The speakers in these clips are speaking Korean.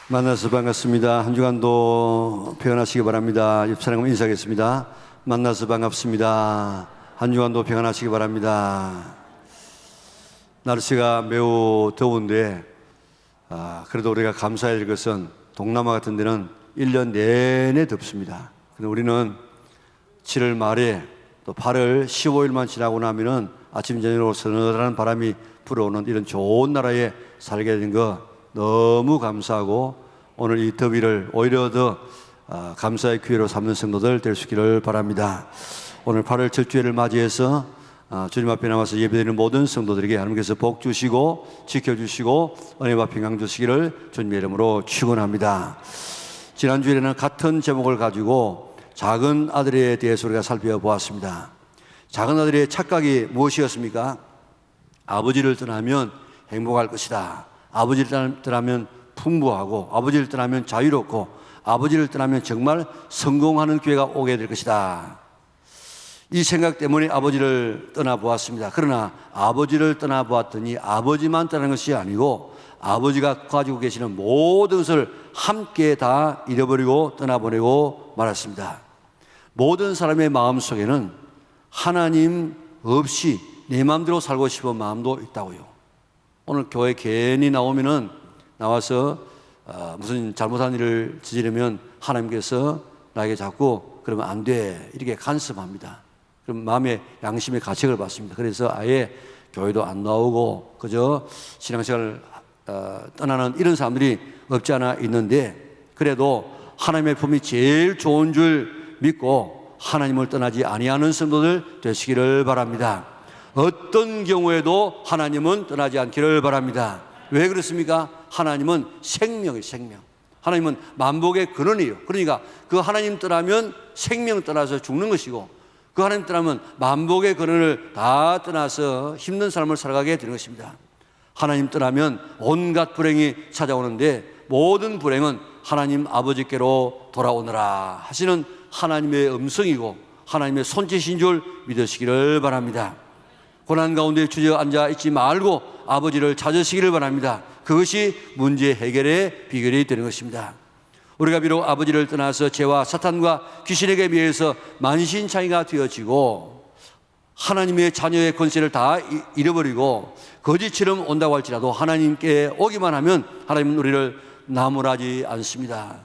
만나서 반갑습니다. 한 주간도 평안하시기 바랍니다. 옆 사람 인사하겠습니다. 만나서 반갑습니다. 한 주간도 평안하시기 바랍니다. 날씨가 매우 더운데 그래도 우리가 감사해야 될 것은 동남아 같은 데는 1년 내내 덥습니다. 근데 우리는 7월 말에 또 8월 15일만 지나고 나면은 아침 저녁으로 서늘한 바람이 불어오는 이런 좋은 나라에 살게 된 거 너무 감사하고 오늘 이 더위를 오히려 더 감사의 기회로 삼는 성도들 될 수 있기를 바랍니다. 오늘 8월 첫 주일을 맞이해서 주님 앞에 나와서 예배드리는 모든 성도들에게 하나님께서 복 주시고 지켜주시고 은혜와 평강 주시기를 주님의 이름으로 축원합니다. 지난 주일에는 같은 제목을 가지고 작은 아들에 대해서 우리가 살펴보았습니다. 작은 아들의 착각이 무엇이었습니까? 아버지를 떠나면 행복할 것이다. 아버지를 떠나면 풍부하고, 아버지를 떠나면 자유롭고, 아버지를 떠나면 정말 성공하는 기회가 오게 될 것이다. 이 생각 때문에 아버지를 떠나보았습니다. 그러나 아버지를 떠나보았더니 아버지만 떠나는 것이 아니고 아버지가 가지고 계시는 모든 것을 함께 다 잃어버리고 떠나보내고 말았습니다. 모든 사람의 마음속에는 하나님 없이 내 마음대로 살고 싶은 마음도 있다고요. 오늘 교회 괜히 나와서 무슨 잘못한 일을 저지르면 하나님께서 나에게 자꾸 그러면 안 돼 이렇게 간섭합니다. 그럼 마음의 양심의 가책을 받습니다. 그래서 아예 교회도 안 나오고 그저 신앙생활을 떠나는 이런 사람들이 없지 않아 있는데, 그래도 하나님의 품이 제일 좋은 줄 믿고 하나님을 떠나지 아니하는 성도들 되시기를 바랍니다. 어떤 경우에도 하나님은 떠나지 않기를 바랍니다. 왜 그렇습니까? 하나님은 생명이에요, 생명. 하나님은 만복의 근원이에요. 그러니까 그 하나님 떠나면 생명 떠나서 죽는 것이고, 그 하나님 떠나면 만복의 근원을 다 떠나서 힘든 삶을 살아가게 되는 것입니다. 하나님 떠나면 온갖 불행이 찾아오는데 모든 불행은 하나님 아버지께로 돌아오너라 하시는 하나님의 음성이고 하나님의 손짓인 줄 믿으시기를 바랍니다. 고난 가운데 주저앉아 있지 말고 아버지를 찾으시기를 바랍니다. 그것이 문제 해결의 비결이 되는 것입니다. 우리가 비록 아버지를 떠나서 죄와 사탄과 귀신에게 비해서 만신창이가 되어지고 하나님의 자녀의 권세를 다 잃어버리고 거지처럼 온다고 할지라도 하나님께 오기만 하면 하나님은 우리를 나무라지 않습니다.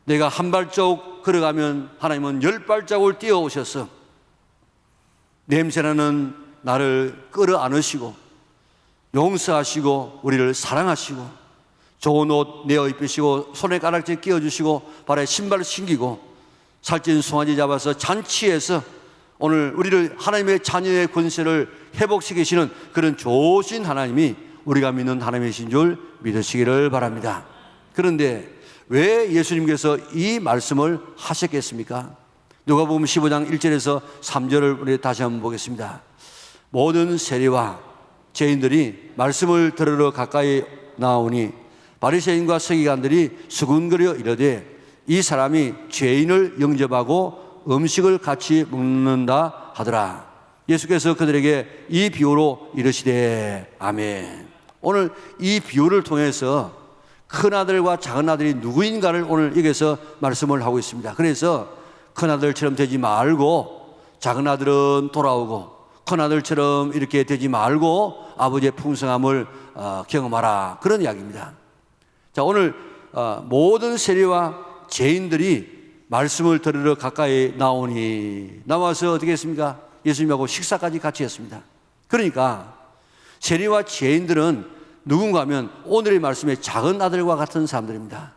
내가 한 발자국 걸어가면 하나님은 10발자국을 뛰어오셔서 냄새나는 나를 끌어안으시고 용서하시고 우리를 사랑하시고 좋은 옷 내어 입히시고 손에 가락지 끼워주시고 발에 신발을 신기고 살찐 송아지 잡아서 잔치해서 오늘 우리를 하나님의 자녀의 권세를 회복시키시는 그런 좋으신 하나님이 우리가 믿는 하나님이신 줄 믿으시기를 바랍니다. 그런데 왜 예수님께서 이 말씀을 하셨겠습니까? 누가복음 15장 1절에서 3절을 우리 다시 한번 보겠습니다. 모든 세리와 죄인들이 말씀을 들으러 가까이 나오니 바리새인과 서기관들이 수군거려 이르되 이 사람이 죄인을 영접하고 음식을 같이 먹는다 하더라. 예수께서 그들에게 이 비유로 이르시되 아멘. 오늘 이 비유를 통해서 큰아들과 작은아들이 누구인가를 오늘 여기서 말씀을 하고 있습니다. 그래서 큰아들처럼 되지 말고 작은아들은 돌아오고 큰아들처럼 이렇게 되지 말고 아버지의 풍성함을 경험하라, 그런 이야기입니다. 자, 오늘 모든 세리와 죄인들이 말씀을 들으러 가까이 나오니 나와서 어떻게 했습니까? 예수님하고 식사까지 같이 했습니다. 그러니까 세리와 죄인들은 누군가 하면 오늘의 말씀의 작은 아들과 같은 사람들입니다.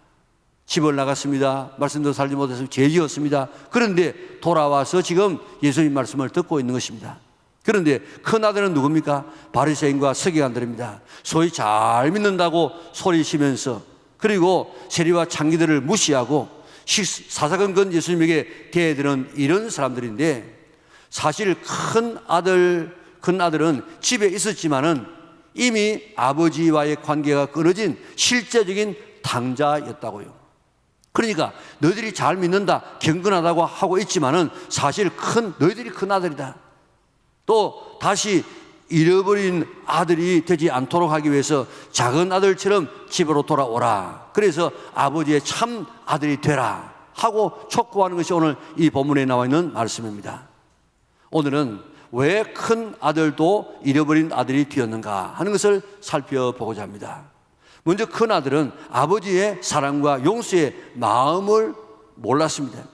집을 나갔습니다. 말씀도 살지 못해서 죄 지었습니다. 그런데 돌아와서 지금 예수님 말씀을 듣고 있는 것입니다. 그런데 큰 아들은 누굽니까? 바리새인과 서기관들입니다. 소위 잘 믿는다고 소리치면서, 그리고 세리와 창기들을 무시하고 사사건건 예수님에게 대드는 이런 사람들인데, 사실 큰 아들은 집에 있었지만은 이미 아버지와의 관계가 끊어진 실제적인 당자였다고요. 그러니까 너희들이 잘 믿는다, 경건하다고 하고 있지만은 사실 너희들이 큰 아들이다. 또 다시 잃어버린 아들이 되지 않도록 하기 위해서 작은 아들처럼 집으로 돌아오라. 그래서 아버지의 참 아들이 되라 하고 촉구하는 것이 오늘 이 본문에 나와 있는 말씀입니다. 오늘은 왜 큰 아들도 잃어버린 아들이 되었는가 하는 것을 살펴보고자 합니다. 먼저 큰 아들은 아버지의 사랑과 용서의 마음을 몰랐습니다.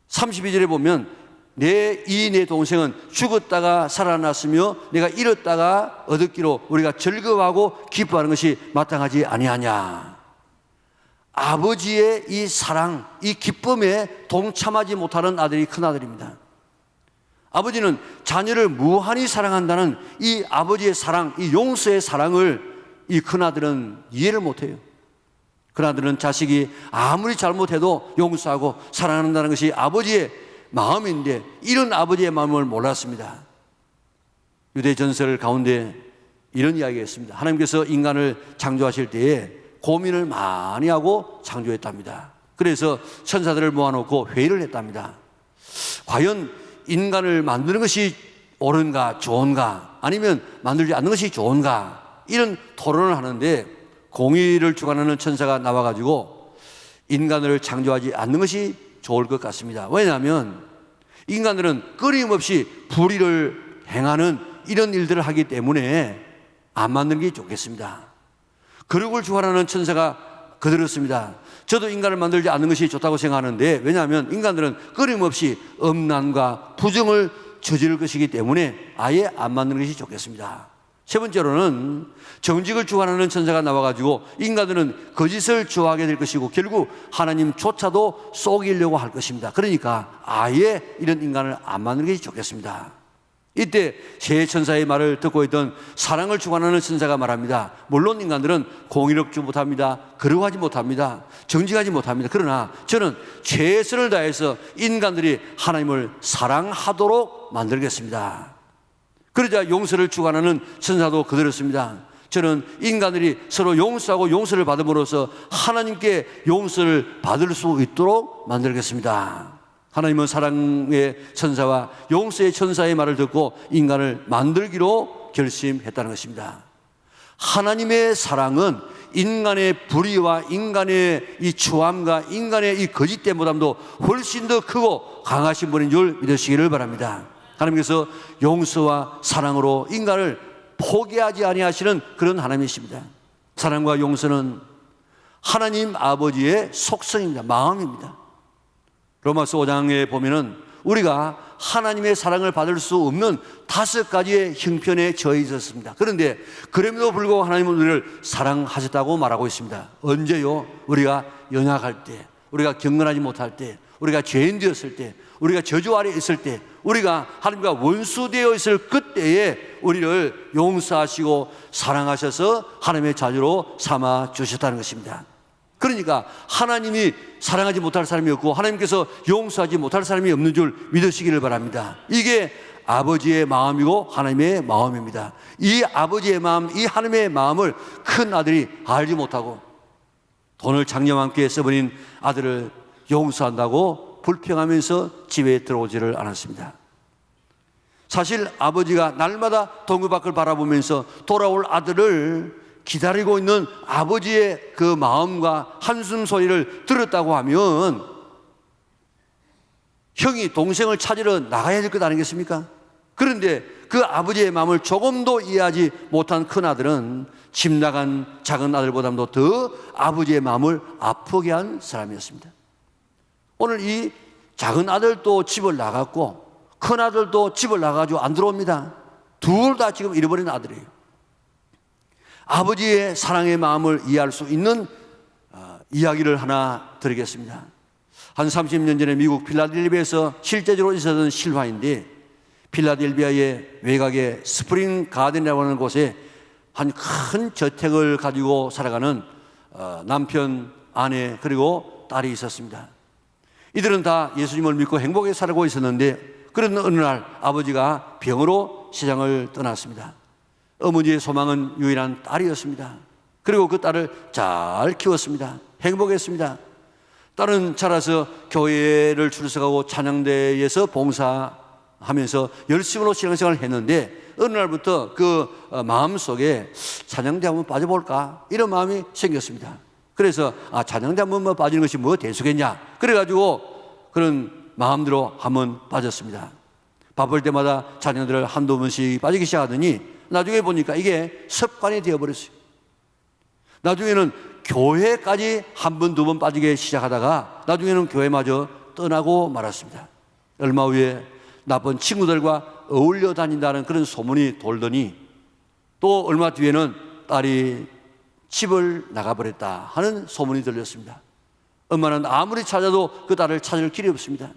32절에 보면 내 동생은 죽었다가 살아났으며 내가 잃었다가 얻었기로 우리가 즐거워하고 기뻐하는 것이 마땅하지 아니하냐. 아버지의 이 사랑, 이 기쁨에 동참하지 못하는 아들이 큰 아들입니다. 아버지는 자녀를 무한히 사랑한다는 이 아버지의 사랑, 이 용서의 사랑을 이 큰 아들은 이해를 못해요. 큰 아들은 자식이 아무리 잘못해도 용서하고 사랑한다는 것이 아버지의 마음인데 이런 아버지의 마음을 몰랐습니다. 유대 전설 가운데 이런 이야기가 있습니다. 하나님께서 인간을 창조하실 때에 고민을 많이 하고 창조했답니다. 그래서 천사들을 모아놓고 회의를 했답니다. 과연 인간을 만드는 것이 옳은가 좋은가, 아니면 만들지 않는 것이 좋은가, 이런 토론을 하는데 공의를 주관하는 천사가 나와가지고 인간을 창조하지 않는 것이 좋을 것 같습니다. 왜냐하면 인간들은 끊임없이 불의를 행하는 이런 일들을 하기 때문에 안 만드는 게 좋겠습니다. 거룩을 주관하는 천사가 그들었습니다. 저도 인간을 만들지 않는 것이 좋다고 생각하는데, 왜냐하면 인간들은 끊임없이 음란과 부정을 저지를 것이기 때문에 아예 안 만드는 것이 좋겠습니다. 세 번째로는 정직을 주관하는 천사가 나와가지고 인간들은 거짓을 좋아하게 될 것이고 결국 하나님조차도 속이려고 할 것입니다. 그러니까 아예 이런 인간을 안 만드는 것이 좋겠습니다. 이때 세 천사의 말을 듣고 있던 사랑을 주관하는 천사가 말합니다. 물론 인간들은 공의롭지 못합니다. 거룩하지 못합니다. 정직하지 못합니다. 그러나 저는 최선을 다해서 인간들이 하나님을 사랑하도록 만들겠습니다. 그러자 용서를 주관하는 천사도 그들었습니다. 저는 인간들이 서로 용서하고 용서를 받음으로써 하나님께 용서를 받을 수 있도록 만들겠습니다. 하나님은 사랑의 천사와 용서의 천사의 말을 듣고 인간을 만들기로 결심했다는 것입니다. 하나님의 사랑은 인간의 불의와 인간의 이 추함과 인간의 이 거짓됨보다도 훨씬 더 크고 강하신 분인 줄 믿으시기를 바랍니다. 하나님께서 용서와 사랑으로 인간을 포기하지 아니하시는 그런 하나님이십니다. 사랑과 용서는 하나님 아버지의 속성입니다. 마음입니다. 로마서 5장에 보면은 우리가 하나님의 사랑을 받을 수 없는 5가지의 형편에 처해 있었습니다. 그런데 그럼에도 불구하고 하나님은 우리를 사랑하셨다고 말하고 있습니다. 언제요? 우리가 연약할 때, 우리가 경건하지 못할 때, 우리가 죄인 되었을 때, 우리가 저주 아래 있을 때, 우리가 하나님과 원수되어 있을 그때에 우리를 용서하시고 사랑하셔서 하나님의 자녀로 삼아 주셨다는 것입니다. 그러니까 하나님이 사랑하지 못할 사람이 없고 하나님께서 용서하지 못할 사람이 없는 줄 믿으시기를 바랍니다. 이게 아버지의 마음이고 하나님의 마음입니다. 이 아버지의 마음, 이 하나님의 마음을 큰 아들이 알지 못하고 돈을 장녀함께 써버린 아들을 용서한다고 불평하면서 집에 들어오지를 않았습니다. 사실 아버지가 날마다 동굴 밖을 바라보면서 돌아올 아들을 기다리고 있는 아버지의 그 마음과 한숨 소리를 들었다고 하면 형이 동생을 찾으러 나가야 될 것 아니겠습니까? 그런데 그 아버지의 마음을 조금도 이해하지 못한 큰 아들은 집 나간 작은 아들보다도 더 아버지의 마음을 아프게 한 사람이었습니다. 오늘 이 작은 아들도 집을 나갔고 큰 아들도 집을 나가가지고 안 들어옵니다. 둘 다 지금 잃어버린 아들이에요. 아버지의 사랑의 마음을 이해할 수 있는 이야기를 하나 드리겠습니다. 한 30년 전에 미국 필라델피아에서 실제적으로 있었던 실화인데, 필라델피아의 외곽의 스프링 가든이라고 하는 곳에 한 큰 저택을 가지고 살아가는 남편, 아내 그리고 딸이 있었습니다. 이들은 다 예수님을 믿고 행복하게 살고 있었는데, 그런 어느 날 아버지가 병으로 세상을 떠났습니다. 어머니의 소망은 유일한 딸이었습니다. 그리고 그 딸을 잘 키웠습니다. 행복했습니다. 딸은 자라서 교회를 출석하고 찬양대에서 봉사 하면서 열심으로 신앙생활을 했는데 어느 날부터 그 마음속에 찬양대 한번 빠져볼까 이런 마음이 생겼습니다. 그래서 찬양대 한번 빠지는 것이 뭐 대수겠냐 그래가지고 그런 마음대로 한번 빠졌습니다. 바쁠 때마다 찬양대를 한두 번씩 빠지기 시작하더니 나중에 보니까 이게 습관이 되어버렸어요. 나중에는 교회까지 한 번, 두 번 빠지게 시작하다가 나중에는 교회마저 떠나고 말았습니다. 얼마 후에 나쁜 친구들과 어울려 다닌다는 그런 소문이 돌더니 또 얼마 뒤에는 딸이 집을 나가버렸다 하는 소문이 들렸습니다. 엄마는 아무리 찾아도 그 딸을 찾을 길이 없습니다.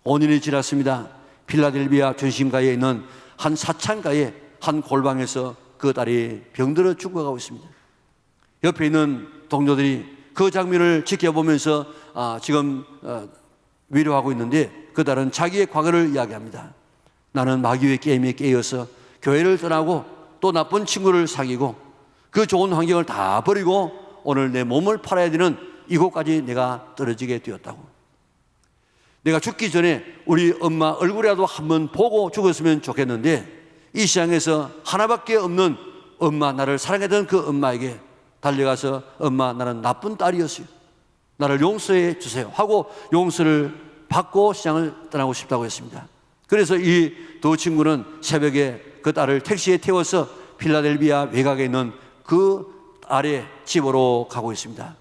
5년이 지났습니다. 필라델비아 중심가에 있는 한 사창가의 한 골방에서 그 딸이 병들어 죽어가고 있습니다. 옆에 있는 동료들이 그 장면을 지켜보면서 지금 위로하고 있는데 그 딸은 자기의 과거를 이야기합니다. 나는 마귀의 게임에 깨어서 교회를 떠나고 또 나쁜 친구를 사귀고 그 좋은 환경을 다 버리고 오늘 내 몸을 팔아야 되는 이곳까지 내가 떨어지게 되었다고. 내가 죽기 전에 우리 엄마 얼굴이라도 한번 보고 죽었으면 좋겠는데 이 세상에서 하나밖에 없는 엄마, 나를 사랑했던 그 엄마에게 달려가서 엄마 나는 나쁜 딸이었어요. 나를 용서해 주세요 하고 용서를 받고 시장을 떠나고 싶다고 했습니다. 그래서 이 두 친구는 새벽에 그 딸을 택시에 태워서 필라델비아 외곽에 있는 그 딸의 집으로 가고 있습니다.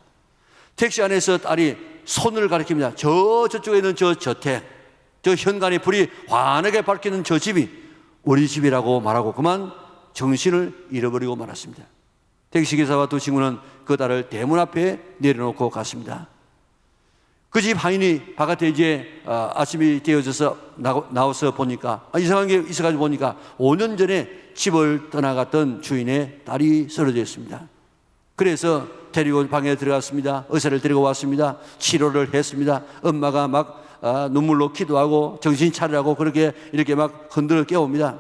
택시 안에서 딸이 손을 가리킵니다. 저쪽에 있는 저 저택, 저 현관에 불이 환하게 밝히는 저 집이 우리 집이라고 말하고 그만 정신을 잃어버리고 말았습니다. 택시기사와 두 친구는 그 딸을 대문 앞에 내려놓고 갔습니다. 그 집 하인이 바깥에 이제 아침이 되어져서 나와서 보니까 이상한 게 있어가지고 보니까 5년 전에 집을 떠나갔던 주인의 딸이 쓰러져 있습니다. 그래서 데리고 방에 들어갔습니다. 의사를 데리고 왔습니다. 치료를 했습니다. 엄마가 막 눈물로 기도하고 정신 차리라고 그렇게 이렇게 막 흔들어 깨웁니다.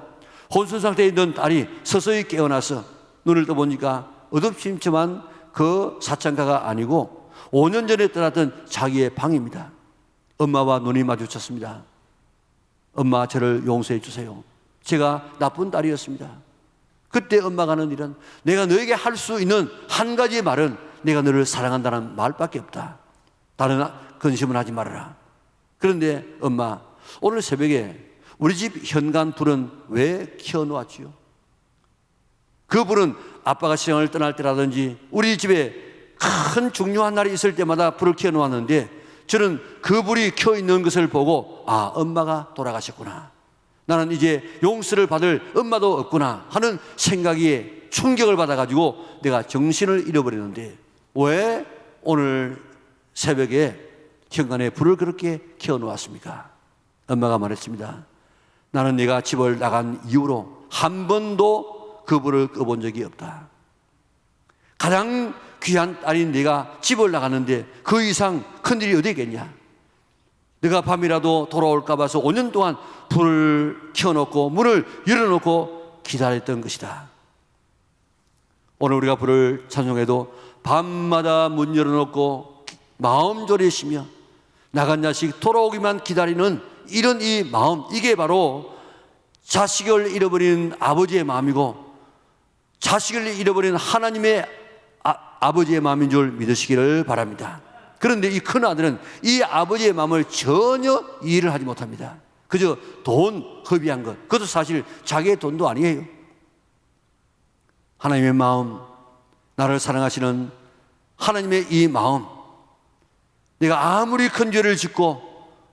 혼수 상태에 있던 딸이 서서히 깨어나서 눈을 떠보니까 어둡침침한 그 사창가가 아니고 5년 전에 떠났던 자기의 방입니다. 엄마와 눈이 마주쳤습니다. 엄마 저를 용서해 주세요. 제가 나쁜 딸이었습니다. 그때 엄마가 하는 일은 내가 너에게 할 수 있는 한 가지 말은 내가 너를 사랑한다는 말밖에 없다. 다른 근심은 하지 말아라. 그런데 엄마 오늘 새벽에 우리 집 현관 불은 왜 켜놓았지요? 그 불은 아빠가 시장을 떠날 때라든지 우리 집에 큰 중요한 날이 있을 때마다 불을 켜놓았는데 저는 그 불이 켜있는 것을 보고 엄마가 돌아가셨구나. 나는 이제 용서를 받을 엄마도 없구나 하는 생각에 충격을 받아가지고 내가 정신을 잃어버렸는데 왜 오늘 새벽에 현관에 불을 그렇게 켜놓았습니까? 엄마가 말했습니다. 나는 내가 집을 나간 이후로 한 번도 그 불을 꺼본 적이 없다. 가장 귀한 딸인 내가 집을 나갔는데 그 이상 큰일이 어디 있겠냐. 내가 밤이라도 돌아올까 봐서 5년 동안 불을 켜놓고 문을 열어놓고 기다렸던 것이다. 오늘 우리가 불을 찬송해도 밤마다 문 열어놓고 마음 졸이시며 나간 자식 돌아오기만 기다리는 이런 이 마음, 이게 바로 자식을 잃어버린 아버지의 마음이고 자식을 잃어버린 하나님의 아버지의 마음인 줄 믿으시기를 바랍니다. 그런데 이 큰아들은 이 아버지의 마음을 전혀 이해를 하지 못합니다. 그저 돈 허비한 것, 그것도 사실 자기의 돈도 아니에요. 하나님의 마음, 나를 사랑하시는 하나님의 이 마음, 내가 아무리 큰 죄를 짓고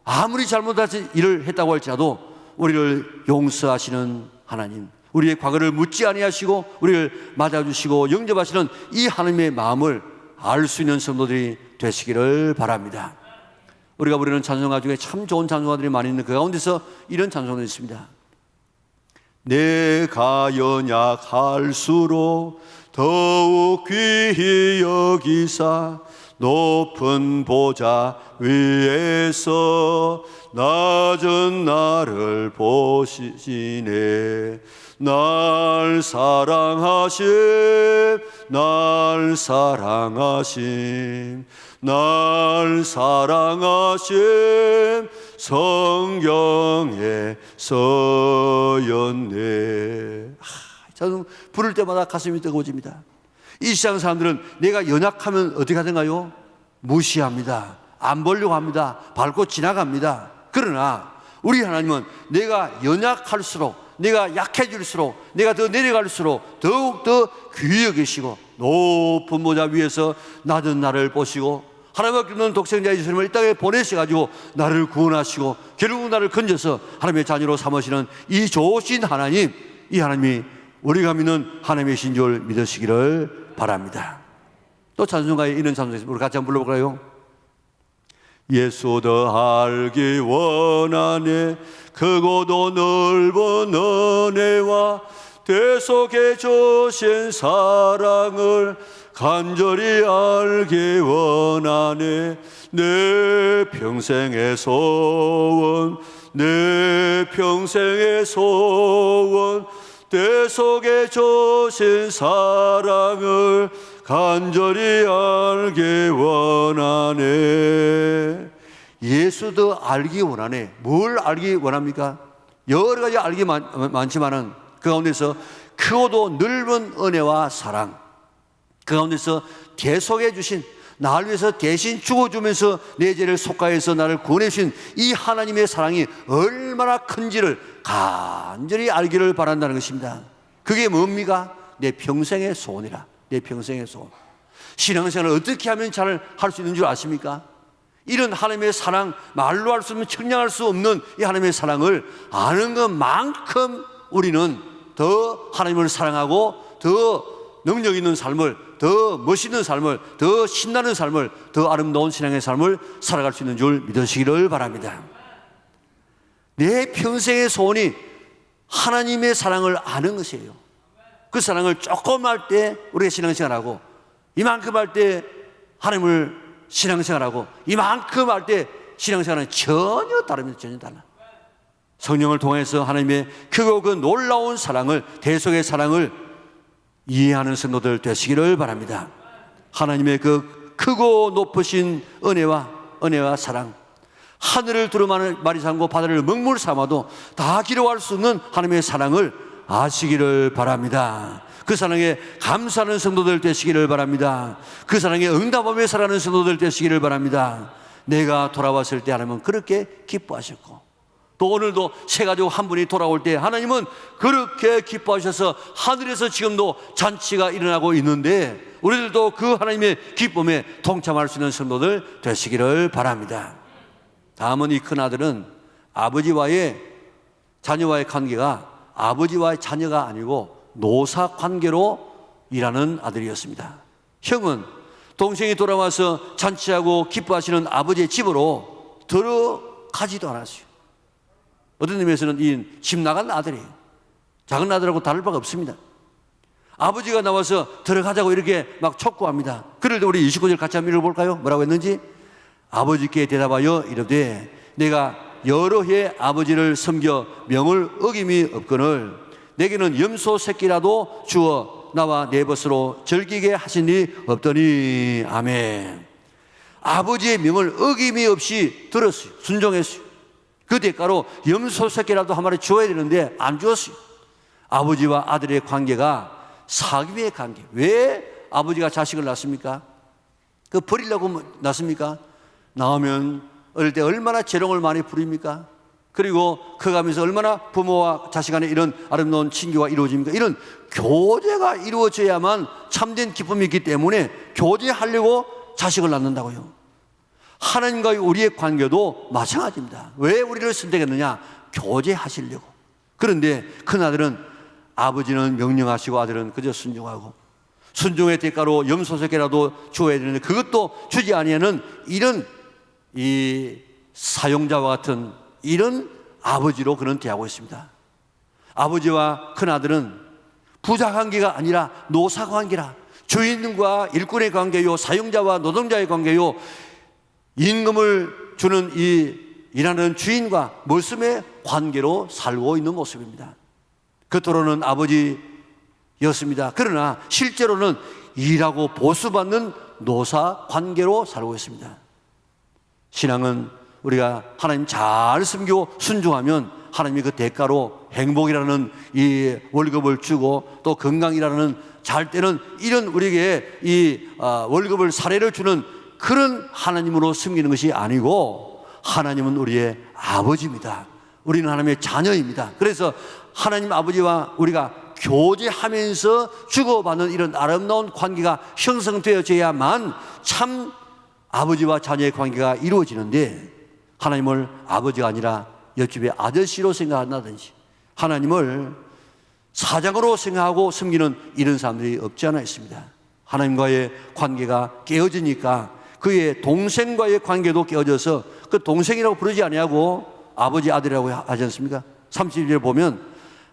아무리 잘못한 일을 했다고 할지라도 우리를 용서하시는 하나님, 우리의 과거를 묻지 아니하시고 우리를 맞아주시고 영접하시는 이 하나님의 마음을 알 수 있는 성도들이 되시기를 바랍니다. 우리가 부르는 찬송가 중에 참 좋은 찬송가들이 많이 있는 그 가운데서 이런 찬송이 있습니다. 내가 연약할수록 더욱 귀히 여기사 높은 보좌 위에서 낮은 나를 보시네. 날 사랑하심, 날 사랑하심, 날 사랑하심, 성경에 써였네. 저는 부를 때마다 가슴이 뜨거워집니다. 이 세상 사람들은 내가 연약하면 어떻게 하던가요? 무시합니다. 안 보려고 합니다. 밟고 지나갑니다. 그러나 우리 하나님은 내가 연약할수록, 내가 약해질수록, 내가 더 내려갈수록 더욱더 귀히 여기시고 높은 모자 위에서 낮은 나를 보시고 하나님의 없는 독생자 예수님을 이 땅에 보내셔가지고 나를 구원하시고 결국 나를 건져서 하나님의 자녀로 삼으시는 이 좋으신 하나님, 이 하나님이 우리가 믿는 하나님이신 줄 믿으시기를 바랍니다. 또 찬송가에 이런 찬송이 있습니다. 우리 같이 한번 불러볼까요? 예수 더 알기 원하네 크고도 넓은 은혜와 대속해 주신 사랑을 간절히 알기 원하네. 내 평생의 소원, 내 평생의 소원, 대속해 주신 사랑을 간절히 알기 원하네. 예수도 알기 원하네. 뭘 알기 원합니까? 여러 가지 알기 많지만은 그 가운데서 크고도 넓은 은혜와 사랑, 그 가운데서 대속해 주신, 나를 위해서 대신 죽어주면서 내 죄를 속가해서 나를 구원해 주신 이 하나님의 사랑이 얼마나 큰지를 간절히 알기를 바란다는 것입니다. 그게 뭡니까? 내 평생의 소원이라. 내 평생의 소원. 신앙생활을 어떻게 하면 잘 할 수 있는 줄 아십니까? 이런 하나님의 사랑, 말로 할 수 없는, 측량할 수 없는 이 하나님의 사랑을 아는 것만큼 우리는 더 하나님을 사랑하고 더 능력 있는 삶을, 더 멋있는 삶을, 더 신나는 삶을, 더 아름다운 신앙의 삶을 살아갈 수 있는 줄 믿으시기를 바랍니다. 내 평생의 소원이 하나님의 사랑을 아는 것이에요. 그 사랑을 조금 할 때 우리가 신앙생활하고, 이만큼 할 때 하나님을 신앙생활하고, 이만큼 할 때 신앙생활은 전혀 다릅니다. 전혀 달라. 성령을 통해서 하나님의 크고 그 놀라운 사랑을, 대속의 사랑을 이해하는 성도들 되시기를 바랍니다. 하나님의 그 크고 높으신 은혜와 사랑, 하늘을 두루마리 삼고 바다를 먹물 삼아도 다 기록할 수 없는 하나님의 사랑을 아시기를 바랍니다. 그 사랑에 감사하는 성도들 되시기를 바랍니다. 그 사랑에 응답하며 살아가는 성도들 되시기를 바랍니다. 내가 돌아왔을 때 하나님은 그렇게 기뻐하셨고, 또 오늘도 새 가족 한 분이 돌아올 때 하나님은 그렇게 기뻐하셔서 하늘에서 지금도 잔치가 일어나고 있는데 우리들도 그 하나님의 기쁨에 동참할 수 있는 성도들 되시기를 바랍니다. 다음은 이 큰아들은 아버지와의, 자녀와의 관계가 아버지와의 자녀가 아니고 노사 관계로 일하는 아들이었습니다. 형은 동생이 돌아와서 잔치하고 기뻐하시는 아버지의 집으로 들어가지도 않았어요. 어떤 의미에서는 이 집 나간 아들이에요. 작은 아들하고 다를 바가 없습니다. 아버지가 나와서 들어가자고 이렇게 막 촉구합니다. 그럴 때 우리 29절 같이 한번 읽어볼까요? 뭐라고 했는지? 아버지께 대답하여 이르되 내가 여러 해 아버지를 섬겨 명을 어김이 없거늘 내게는 염소 새끼라도 주어 나와 내 벗으로 즐기게 하신 이 없더니. 아멘. 아버지의 명을 어김이 없이 들었어요. 순종했어요. 그 대가로 염소 새끼라도 한 마리 주어야 되는데 안 주었어요. 아버지와 아들의 관계가 사귐의 관계. 왜 아버지가 자식을 낳습니까? 그 버리려고 낳습니까? 낳으면 어릴 때 얼마나 재롱을 많이 부립니까? 그리고 커가면서 얼마나 부모와 자식 간에 이런 아름다운 친교가 이루어집니까? 이런 교제가 이루어져야만 참된 기쁨이 있기 때문에 교제하려고 자식을 낳는다고요. 하나님과의 우리의 관계도 마찬가지입니다. 왜 우리를 선택했느냐? 교제하시려고. 그런데 큰아들은 아버지는 명령하시고 아들은 그저 순종하고, 순종의 대가로 염소새끼라도 주어야 되는데 그것도 주지 아니하는 이런 이 사용자와 같은 이런 아버지로 그는 대하고 있습니다. 아버지와 큰아들은 부자 관계가 아니라 노사 관계라, 주인과 일꾼의 관계요, 사용자와 노동자의 관계요, 임금을 주는 이 일하는 주인과 머슴의 관계로 살고 있는 모습입니다. 겉으로는 아버지였습니다. 그러나 실제로는 일하고 보수받는 노사 관계로 살고 있습니다. 신앙은 우리가 하나님 잘 섬기고 순종하면 하나님이 그 대가로 행복이라는 이 월급을 주고 또 건강이라는 잘 때는 이런 우리에게 이 월급을 사례를 주는 그런 하나님으로 섬기는 것이 아니고 하나님은 우리의 아버지입니다. 우리는 하나님의 자녀입니다. 그래서 하나님 아버지와 우리가 교제하면서 주고받는 이런 아름다운 관계가 형성되어져야만 참 아버지와 자녀의 관계가 이루어지는데 하나님을 아버지가 아니라 옆집의 아저씨로 생각한다든지 하나님을 사장으로 생각하고 섬기는 이런 사람들이 없지 않아 있습니다. 하나님과의 관계가 깨어지니까 그의 동생과의 관계도 깨어져서 그 동생이라고 부르지 아니하고 아버지 아들이라고 하지 않습니까? 30절에 보면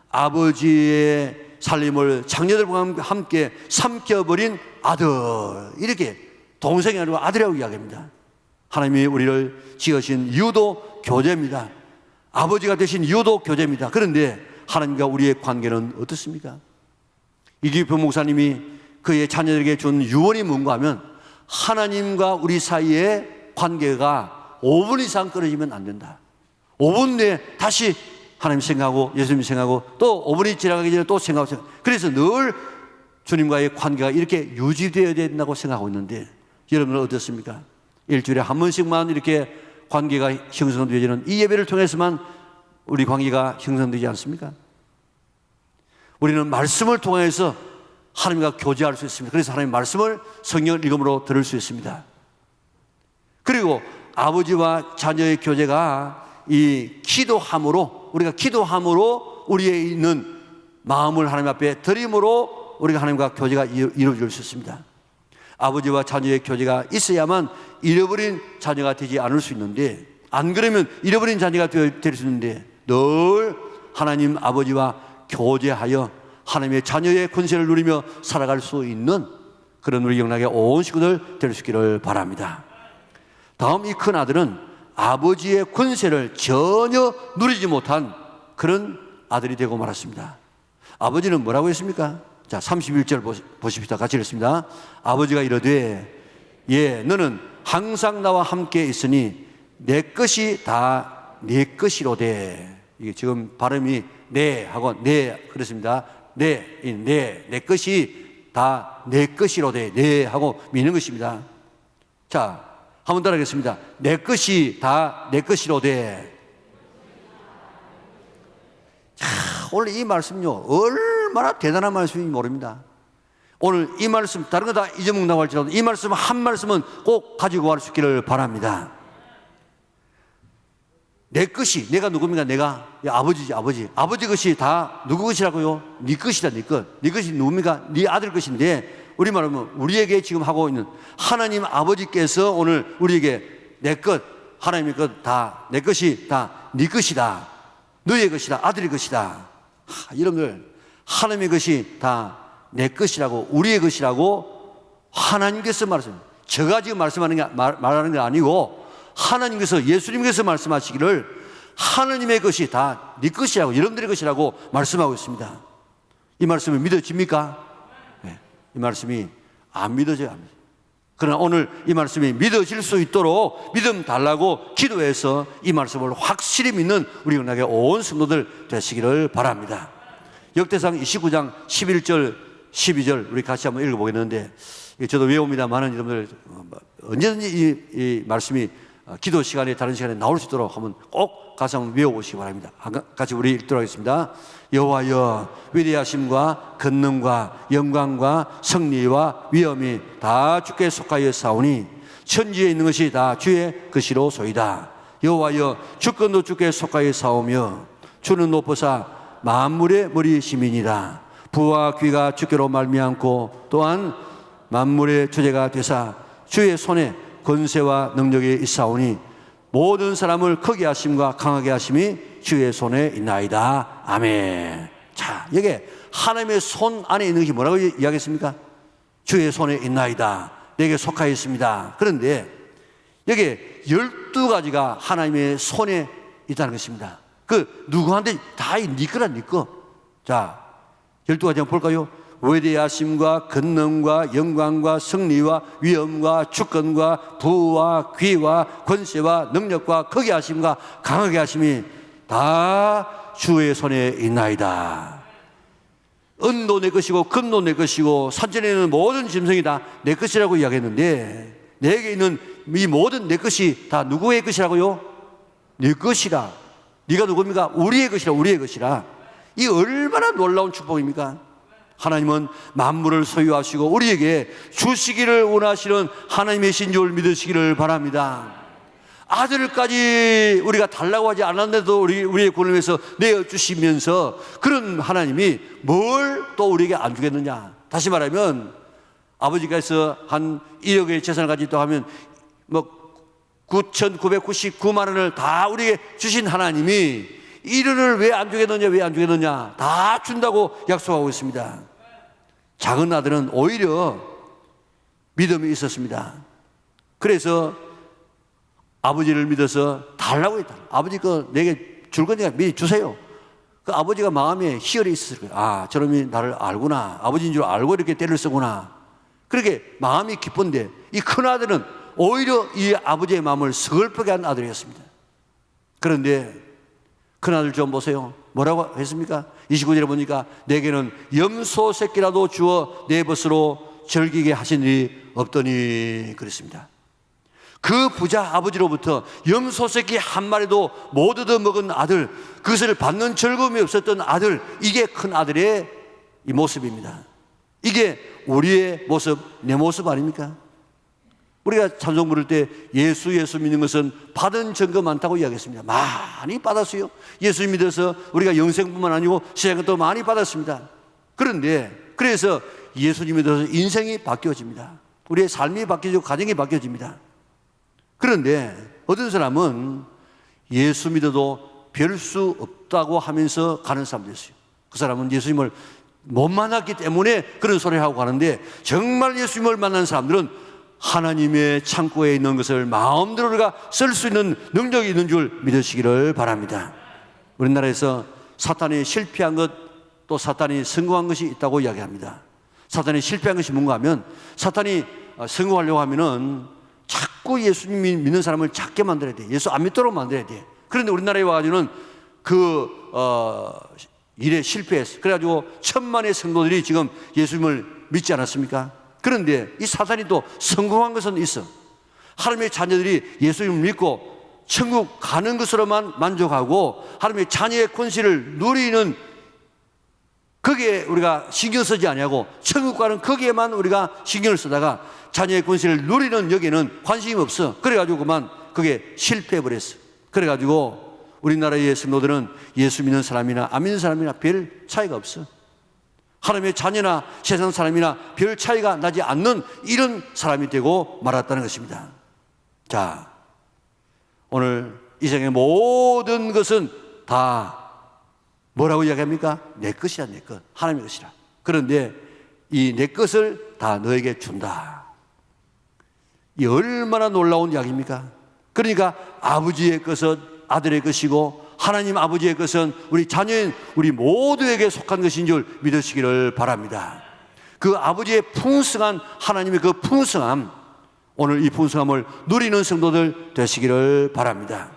아버지의 살림을 장녀들과 함께 삼켜버린 아들, 이렇게 동생이 아니고 아들이라고 이야기합니다. 하나님이 우리를 지으신 이유도 교제입니다. 아버지가 되신 이유도 교제입니다. 그런데 하나님과 우리의 관계는 어떻습니까? 이기표 목사님이 그의 자녀들에게 준 유언이 뭔가 하면 하나님과 우리 사이의 관계가 5분 이상 끊어지면 안 된다. 5분 내에 다시 하나님 생각하고 예수님 생각하고 또 5분이 지나가기 전에 또 생각하고 그래서 늘 주님과의 관계가 이렇게 유지되어야 된다고 생각하고 있는데 여러분은 어떻습니까? 일주일에 한 번씩만 이렇게 관계가 형성되어지는 이 예배를 통해서만 우리 관계가 형성되지 않습니까? 우리는 말씀을 통해서 하나님과 교제할 수 있습니다. 그래서 하나님 말씀을 성경을 읽음으로 들을 수 있습니다. 그리고 아버지와 자녀의 교제가 이 기도함으로 우리가 기도함으로 우리에 있는 마음을 하나님 앞에 드림으로 우리가 하나님과 교제가 이루어질 수 있습니다. 아버지와 자녀의 교제가 있어야만 잃어버린 자녀가 되지 않을 수 있는데 안 그러면 잃어버린 자녀가 될 수 있는데 늘 하나님 아버지와 교제하여 하나님의 자녀의 권세를 누리며 살아갈 수 있는 그런 우리 영락의 온 식구들 될 수 있기를 바랍니다. 다음 이 큰 아들은 아버지의 권세를 전혀 누리지 못한 그런 아들이 되고 말았습니다. 아버지는 뭐라고 했습니까? 자, 31절 보십시다. 같이 읽습니다. 아버지가 이르되 너는 항상 나와 함께 있으니 내 것이 다 내 것이로되. 이게 지금 발음이 네 하고 네 그렇습니다. 내 것이 다 내 것이로되 네 하고 미는 것입니다. 자, 한번 따라하겠습니다. 내 것이 다 내 것이로되. 자, 오늘 이 말씀요 얼마나 대단한 말씀인지 모릅니다. 오늘 이 말씀 다른 거 다 잊어먹는다고 할지라도 이 말씀 한 말씀은 꼭 가지고 갈 수 있기를 바랍니다. 내 것이, 내가 누굽니까? 내가 아버지지. 아버지 것이 다 누구 것이라고요? 네 것이다. 네 것. 네 것이 누굽니까? 네 아들 것인데 우리 말하면 우리에게 지금 하고 있는 하나님 아버지께서 오늘 우리에게 내 것, 하나님의 것 다 내 것이 다 네 것이다. 너의 것이다. 아들의 것이다. 이런 걸 하나님의 것이 다 내 것이라고 우리의 것이라고 하나님께서 말씀합니다. 제가 지금 말하는 게 아니고 하나님께서 예수님께서 말씀하시기를 하나님의 것이 다 네 것이라고 여러분들의 것이라고 말씀하고 있습니다. 이 말씀이 믿어집니까? 네, 이 말씀이 안 믿어져요. 그러나 오늘 이 말씀이 믿어질 수 있도록 믿음 달라고 기도해서 이 말씀을 확실히 믿는 우리 영락의 온 성도들 되시기를 바랍니다. 역대상 29장 11절 12절 우리 같이 한번 읽어보겠는데 저도 외웁니다만은 여러분들 언제든지 이 말씀이 기도 시간에 다른 시간에 나올 수 있도록 한번 꼭 가서 한번 외워보시기 바랍니다. 같이 우리 읽도록 하겠습니다. 여호와여 위대하심과 권능과 영광과 승리와 위엄이 다 주께 속하여 사오니 천지에 있는 것이 다 주의 것이로 소이다. 여호와여 주권도 주께 속하여 사오며 주는 높으사 만물의 머리심이니라. 부와 귀가 주께로 말미암고 또한 만물의 주제가 되사 주의 손에 권세와 능력이 있사오니 모든 사람을 크게 하심과 강하게 하심이 주의 손에 있나이다. 아멘. 자, 여기 하나님의 손 안에 있는 것이 뭐라고 이야기했습니까? 주의 손에 있나이다. 내게 속하여 있습니다. 그런데 여기 12가지가 하나님의 손에 있다는 것입니다. 그 누구한테 다 네 거라 네 거. 자, 12가지 한번 볼까요? 위대하심과 권능과 영광과 승리와 위엄과 주권과 부와 귀와 권세와 능력과 크게 하심과 강하게 하심이 다 주의 손에 있나이다. 은도 내 것이고 금도 내 것이고 산전에 있는 모든 짐승이 다 내 것이라고 이야기했는데, 내게 있는 이 모든 내 것이 다 누구의 것이라고요? 내 것이라. 네가 누굽니까? 우리의 것이라. 우리의 것이라. 이 얼마나 놀라운 축복입니까? 하나님은 만물을 소유하시고 우리에게 주시기를 원하시는 하나님이신 줄 믿으시기를 바랍니다. 아들까지 우리가 달라고 하지 않았는데도 우리의 구원을 위해서 내어주시면서 그런 하나님이 뭘 또 우리에게 안 주겠느냐. 다시 말하면 아버지께서 한 1억의 재산을 가지고 있다고 하면 9,999만 원을 다 우리에게 주신 하나님이 1원을 왜 안 주겠느냐, 왜 안 주겠느냐, 다 준다고 약속하고 있습니다. 작은 아들은 오히려 믿음이 있었습니다. 그래서 아버지를 믿어서 달라고 했다. 아버지 내게 줄 거니까 미리 주세요. 그 아버지가 마음에 희열이 있었을 거예요. 아, 저놈이 나를 알구나. 아버지인 줄 알고 이렇게 때를 쓰구나. 그렇게 마음이 기쁜데 이 큰 아들은 오히려 이 아버지의 마음을 서글프게 한 아들이었습니다. 그런데 큰 아들 좀 보세요. 뭐라고 했습니까? 29절에 보니까 내게는 염소 새끼라도 주어 내 벗으로 즐기게 하신 일이 없더니 그랬습니다. 그 부자 아버지로부터 염소 새끼 한 마리도 못 얻어먹은 아들, 그것을 받는 즐거움이 없었던 아들, 이게 큰 아들의 이 모습입니다. 이게 우리의 모습, 내 모습 아닙니까? 우리가 찬송 부를 때 예수 믿는 것은 받은 증거 많다고 이야기했습니다. 많이 받았어요. 예수 믿어서 우리가 영생뿐만 아니고 세상도 많이 받았습니다. 그런데 그래서 예수님 믿어서 인생이 바뀌어집니다. 우리의 삶이 바뀌어지고 가정이 바뀌어집니다. 그런데 어떤 사람은 예수 믿어도 별 수 없다고 하면서 가는 사람도 있어요. 그 사람은 예수님을 못 만났기 때문에 그런 소리를 하고 가는데, 정말 예수님을 만난 사람들은 하나님의 창고에 있는 것을 마음대로 우리가 쓸 수 있는 능력이 있는 줄 믿으시기를 바랍니다. 우리나라에서 사탄이 실패한 것, 또 사탄이 성공한 것이 있다고 이야기합니다. 사탄이 실패한 것이 뭔가 하면, 사탄이 성공하려고 하면은 자꾸 예수님 믿는 사람을 작게 만들어야 돼. 예수 안 믿도록 만들어야 돼. 그런데 우리나라에 와가지고는 일에 실패했어. 그래가지고 천만의 성도들이 지금 예수님을 믿지 않았습니까? 그런데 이 사탄이 또 성공한 것은 있어. 하나님의 자녀들이 예수님을 믿고 천국 가는 것으로만 만족하고 하나님의 자녀의 권세를 누리는, 거기에 우리가 신경 쓰지 아니하고 천국 가는 거기에만 우리가 신경을 쓰다가 자녀의 권세를 누리는 여기에는 관심이 없어. 그래가지고 그만 그게 실패해버렸어. 그래가지고 우리나라의 성도들은 예수 믿는 사람이나 안 믿는 사람이나 별 차이가 없어. 하나님의 자녀나 세상 사람이나 별 차이가 나지 않는 이런 사람이 되고 말았다는 것입니다. 자, 오늘 이 세상의 모든 것은 다 뭐라고 이야기합니까? 내 것이야, 내 것. 하나님의 것이라. 그런데 이 내 것을 다 너에게 준다. 이 얼마나 놀라운 이야기입니까? 그러니까 아버지의 것은 아들의 것이고 하나님 아버지의 것은 우리 자녀인 우리 모두에게 속한 것인 줄 믿으시기를 바랍니다. 그 아버지의 풍성한 하나님의 그 풍성함, 오늘 이 풍성함을 누리는 성도들 되시기를 바랍니다.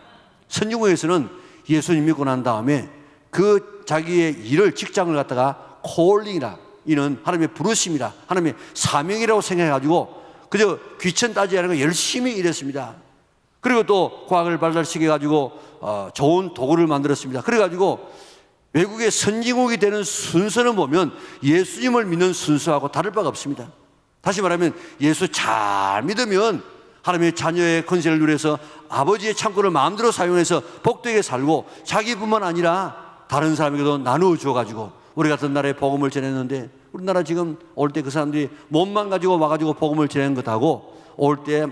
선진국에서는 예수님 믿고 난 다음에 그 자기의 일을, 직장을 갖다가 콜링이라, 이는 하나님의 부르심이라, 하나님의 사명이라고 생각해가지고 그저 귀천 따지지 않고 열심히 일했습니다. 그리고 또 과학을 발달시켜가지고 좋은 도구를 만들었습니다. 그래가지고 외국의 선진국이 되는 순서는 보면 예수님을 믿는 순서하고 다를 바가 없습니다. 다시 말하면 예수 잘 믿으면 하나님의 자녀의 권세를 누려서 아버지의 창고를 마음대로 사용해서 복되게 살고 자기뿐만 아니라 다른 사람에게도 나누어 주어가지고 우리 같은 나라에 복음을 전했는데, 우리나라 지금 올 때 그 사람들이 몸만 가지고 와가지고 복음을 전하는 것하고 올 때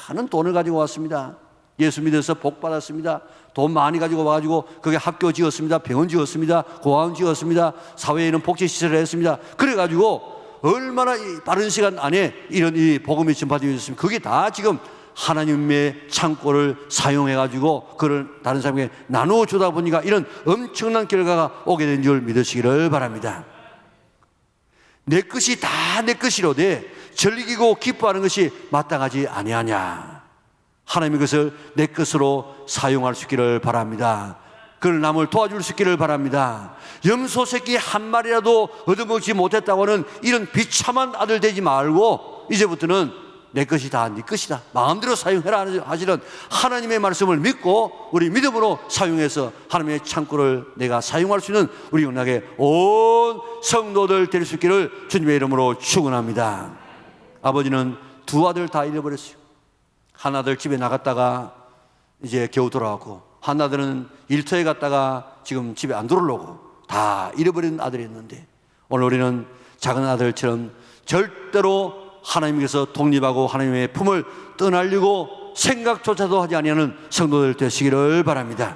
많은 돈을 가지고 왔습니다. 예수 믿어서 복 받았습니다. 돈 많이 가지고 와가지고 거기 학교 지었습니다. 병원 지었습니다. 고아원 지었습니다. 사회에 있는 복지시설을 했습니다. 그래가지고 얼마나 빠른 시간 안에 이런 이 복음이 전파되어졌습니까? 그게 다 지금 하나님의 창고를 사용해가지고 그걸 다른 사람에게 나누어 주다 보니까 이런 엄청난 결과가 오게 된 줄 믿으시기를 바랍니다. 내 것이 다 내 것이로되 즐기고 기뻐하는 것이 마땅하지 아니하냐. 하나님의 것을 내 것으로 사용할 수 있기를 바랍니다. 그를 남을 도와줄 수 있기를 바랍니다. 염소 새끼 한 마리라도 얻어먹지 못했다고 하는 이런 비참한 아들 되지 말고 이제부터는 내 것이 다 네 것이다, 마음대로 사용해라 하시는 하나님의 말씀을 믿고 우리 믿음으로 사용해서 하나님의 창고를 내가 사용할 수 있는 우리 영락의 온 성도들 될 수 있기를 주님의 이름으로 축원합니다. 아버지는 두 아들 다 잃어버렸어요. 한 아들 집에 나갔다가 이제 겨우 돌아왔고, 한 아들은 일터에 갔다가 지금 집에 안 들어오려고 다 잃어버린 아들이었는데, 오늘 우리는 작은 아들처럼 절대로 하나님께서 독립하고 하나님의 품을 떠나려고 생각조차도 하지 아니하는 성도들 되시기를 바랍니다.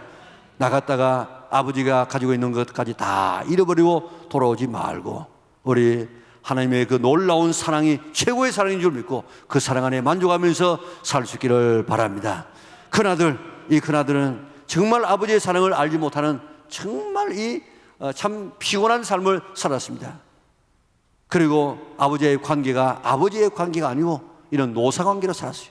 나갔다가 아버지가 가지고 있는 것까지 다 잃어버리고 돌아오지 말고 우리 하나님의 그 놀라운 사랑이 최고의 사랑인 줄 믿고 그 사랑 안에 만족하면서 살 수 있기를 바랍니다. 큰아들, 이 큰아들은 정말 아버지의 사랑을 알지 못하는 정말 참 피곤한 삶을 살았습니다. 그리고 아버지의 관계가 아니고 이런 노사관계로 살았어요.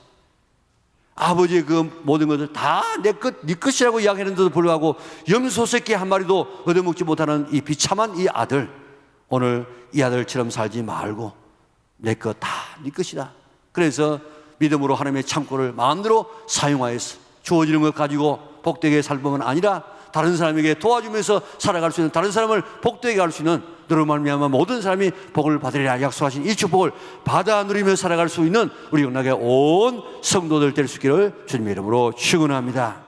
아버지의 그 모든 것을 다 내 것, 네 것이라고 이야기했는데도 불구하고 염소 새끼 한 마리도 얻어먹지 못하는 이 비참한 이 아들, 오늘 이 아들처럼 살지 말고 내 것 다 네 것이다. 그래서 믿음으로 하나님의 창고를 마음대로 사용하여서 주어지는 것 가지고 복되게 살 뿐만 아니라 다른 사람에게 도와주면서 살아갈 수 있는, 다른 사람을 복되게 할 수 있는, 너로 말미암아 모든 사람이 복을 받으리라 약속하신 이 축복을 받아 누리며 살아갈 수 있는 우리 영락의 온 성도들 될 수 있기를 주님의 이름으로 축원합니다.